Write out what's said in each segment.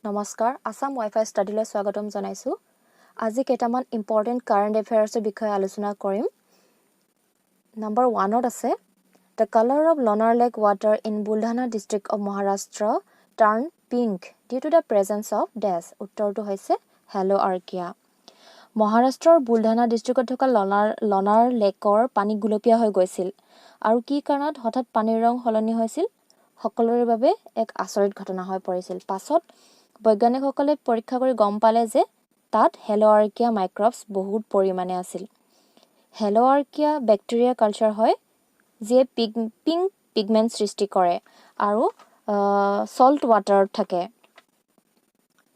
নমস্কাৰ আসাম ৱাইফাই ষ্টাডিলৈ স্বাগতম জনাইছো আজি কেইটামান ইম্পৰ্টেন্ট কাৰেন্ট এফেয়াৰ্ছৰ বিষয়ে আলোচনা কৰিম নম্বৰ 1ত আছে The color of Lonar Lake water in Buldhana district of Maharashtra turned pink due to the presence of dash উত্তৰটো হৈছে Haloarchaea মহাৰাষ্ট্ৰৰ বুলধানা ডিস্ট্ৰিক্টত থকা লনাৰ লেকৰ পানী গুলপীয়া হৈ গৈছিল আৰু কি কাৰণত হঠাৎ পানীৰ ৰং সলনি হৈছিল সকলোৰে বাবে এক আচৰিত ঘটনা হৈ পৰিছিল পাছত বৈজ্ঞানিকসকলে পৰীক্ষা কৰি গম পালে যে তাত হেলোআৰ্কিয়া মাইক্ৰবছ বহুত পৰিমাণে আছিল হেলোআৰ্কিয়া ব্যাকটেৰিয়া কালচাৰ হয় যে পিংক পিগমেন্ট সৃষ্টি কৰে আৰু সল্ট ওয়াটাৰত থাকে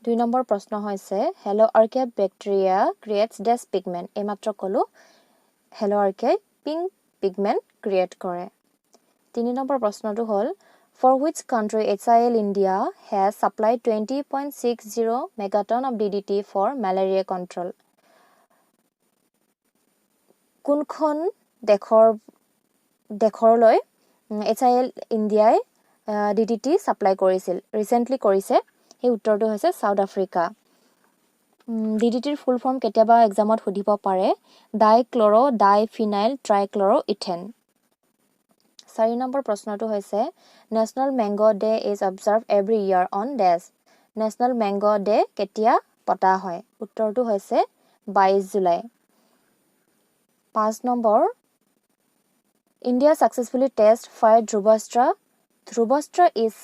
2 নম্বৰ প্ৰশ্ন হৈছে হেলোআৰ্কিয়া ব্যাকটেৰিয়া ক্ৰিয়েটস ডেছ পিগমেন্ট এইমাত্ৰ কলো হেলোআৰ্কিয়া পিংক পিগমেন্ট ক্ৰিয়েট কৰে 3 নম্বৰ প্ৰশ্নটো হ'ল For which country HIL India has supplied 20.60 megaton of DDT for malaria control? কোনখন দেশৰলৈ HIL India DDT সাপ্লাই কৰিছিল ৰিসেন্টলি কৰিছে এই উত্তৰটো হৈছে সাউথ আফ্ৰিকা DDTৰ ফুল ফৰ্ম কেতিয়াবা এক্সামত সুধিব পাৰে ডাইক্লৰো ডাইফিনাইল ট্ৰাইক্লৰোইথেন 4 নম্বৰ প্ৰশ্নটো হৈছে National Mango Day is observed every year on dash National Mango Day কেতিয়া পতা হয় উত্তৰটো হৈছে 22 July 5 number India successfully test fired Dhruvastra is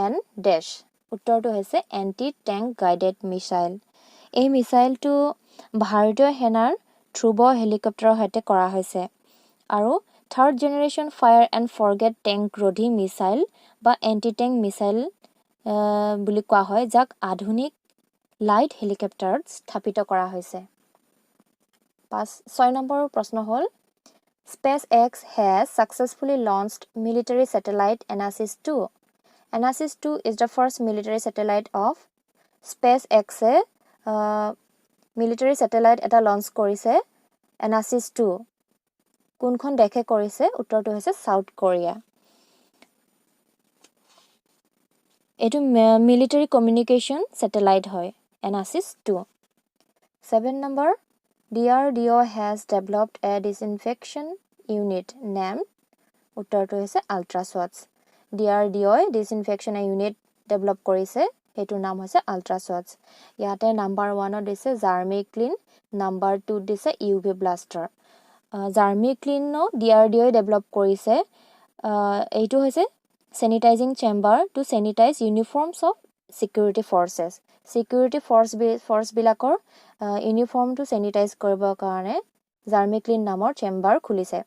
an dash উত্তৰটো হৈছে anti tank guided missile এই মিসাইলটো ভাৰতীয় সেনাৰ ধ্ৰুব হেলিকপ্টাৰৰ সৈতে কৰা হৈছে আৰু Third generation fire and forget tank Rodhi missile বা anti-tank missile বুলি কোৱা হয় যাক আধুনিক লাইট হেলিকপ্টাৰত স্থাপিত কৰা হৈছে 6 নম্বৰ প্ৰশ্ন হ'ল SpaceX has successfully launched military satellite Anasis 2 Anasis 2 is the first military satellite of SpaceX military satellite এটা লঞ্চ কৰিছে Anasis 2 কোনখন দেখে কৰিছে উত্তৰটো হৈছে সাউথ কোৰিয়া এটো মিলিটাৰী কমিউনিকেশন স্যাটেলাইট হয় Anasis 2 7 number DRDO has developed a disinfection unit named উত্তৰটো হৈছে Ultraswats DRDO disinfection unit develop কৰিছে এটোৰ নাম হৈছে Ultraswats ইয়াতে নাম্বাৰ 1 দিছে Zarmiclin নাম্বাৰ 2 দিছে UV blaster Zarmiclin DRDO develop কৰিছে এইটো হৈছে sanitizing chamber to sanitize uniforms of security force বিলাকৰ ইউনিফৰ্ম টু sanitize কৰিবৰ কাৰণে Zarmiclin নামৰ চেম্বাৰ খুলিছে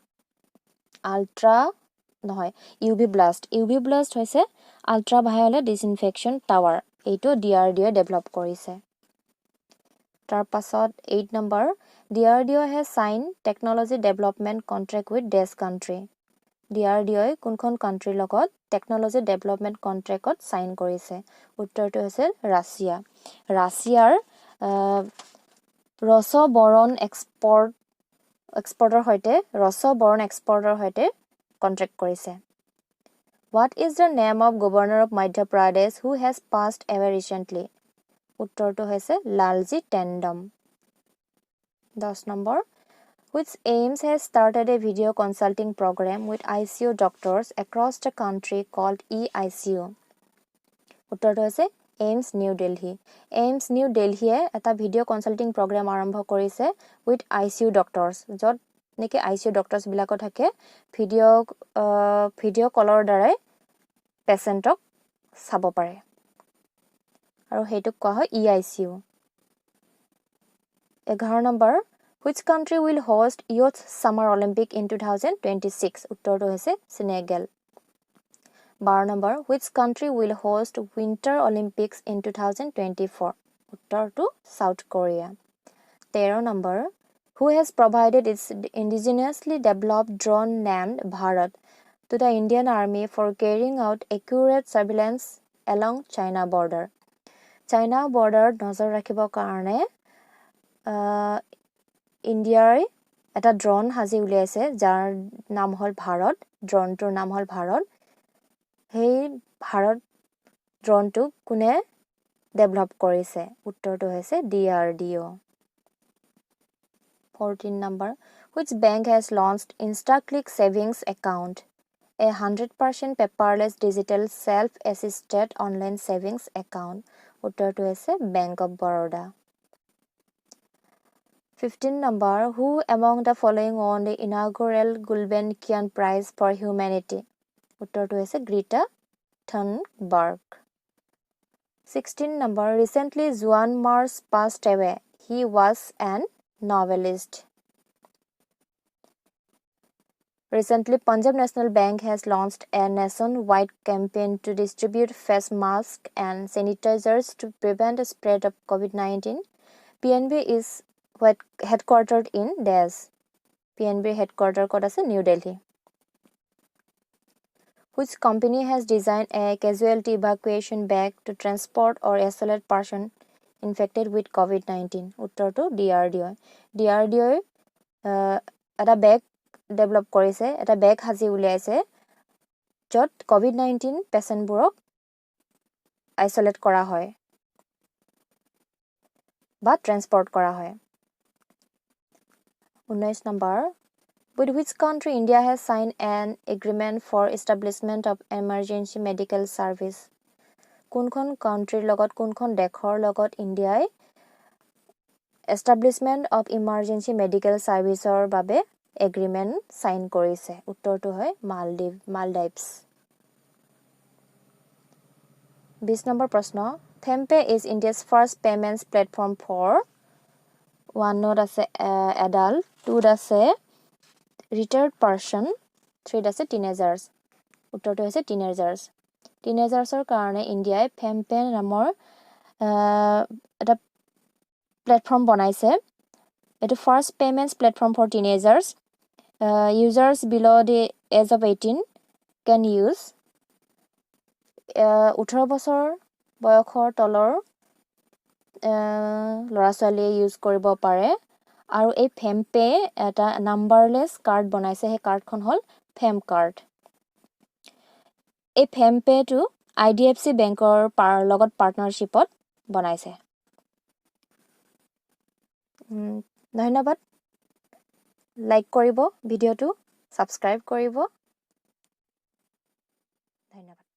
UV blast হৈছে ultraviolet disinfection tower এইটো DRDO ডেভেলপ কৰিছে তাৰ পাছত 8 number DRDO has signed technology development contract with this country DRDO কোনখন কান্ট্ৰিৰ লগত টেকনলজি ডেভেলপমেন্ট কন্ট্ৰাক্টত সাইন কৰিছে উত্তৰটো হৈছে ৰাছিয়াৰ ৰসবৰণ এক্সপৰ্টৰ সৈতে কন্ট্ৰাক্ট কৰিছে What is the name of governor of Madhya Pradesh who has passed away recently উত্তৰটো হৈছে Lalji টেণ্ডম 10 number which aims has started a video consulting program with ICU doctors across the country called eICU উত্তৰটো হৈছে aims new delhi এটা video consulting programme আৰম্ভ কৰিছে with ICU doctors যত নেকি ICU doctors বিলাকো থাকে ভিডিও কলৰ দ্বাৰা পেশেন্টক চাব পাৰে আৰু হেতুক কোৱা হয় eICU 11 number Which country will host Youth Summer Olympic in 2026? উত্তৰটো হৈছে Senegal 12 number Which country will host Winter Olympics in 2024? উত্তৰটো South Korea 13 number Who has provided its indigenously developed drone named Bharat to the Indian Army for carrying out accurate surveillance along China border? China border নজৰ ৰাখিবৰ কাৰণে ইন্ডিয়াৰ এটা drone হাজি উলিয়াইছে যাৰ নাম হল ভাৰত ড্ৰোনটোৰ নাম হল ভাৰত সেই ভাৰত ড্ৰোনটো কোনে ডেভেলপ কৰিছে উত্তৰটো হৈছে DRDO 14 number which bank has launched InstaClick savings account a 100% paperless digital self-assisted online savings account উত্তৰটো হৈছে Bank of Baroda 15 number who among the following won the inaugural Gulbenkian Prize for Humanity উত্তৰটো হৈছে Greta Thunberg 16 number recently Juan Mars passed away he was an novelist Recently, Punjab National Bank has launched a nationwide campaign to distribute face masks and sanitizers to prevent the spread of COVID-19. PNB is headquartered in Delhi. PNB headquartered is New Delhi. Which company has designed a casualty evacuation bag to transport or isolate person infected with COVID-19? Uttar to DRDO. DRDO এটা bag develop কৰিছে এটা বেগ হাজি উলিয়াইছে য'ত COVID-19 পেশেন্টবোৰক isolate কৰা হয় বা transport কৰা হয় 19 number with which country India has signed an agreement for establishment of emergency medical service কোনখন কান্ট্ৰিৰ লগত কোনখন দেশৰ লগত ইণ্ডিয়াই establishment of emergency medical serviceৰ বাবে agreement sign কৰিছে উত্তৰটো হয় Maldives 20 নম্বৰ প্ৰশ্ন FemPay is India's first payments platform for 1 ত আছে adult 2 ত আছে retired person 3 ত আছে teenagers উত্তৰটো হৈছে teenagersৰ কাৰণে ইণ্ডিয়াই FemPay নামৰ এটা প্লেটফৰ্ম বনাইছে এটো first payments platform for teenagers users below the age of 18 can use 18 বছৰ বয়সৰ তলৰ লৰা ছোৱালীয়ে ইউজ কৰিব পাৰে আৰু এই FemPay এটা নাম্বাৰলেস কাৰ্ড বনাইছে হে কাৰ্ডখন হল ফেম কাৰ্ড এই FemPay টো IDFC বেংকৰ লগত পাৰ্টনাৰশ্বিপত বনাইছে ধন্যবাদ লাইক কৰিব ভিডিওটো সাবস্ক্ৰাইব কৰিব ধন্যবাদ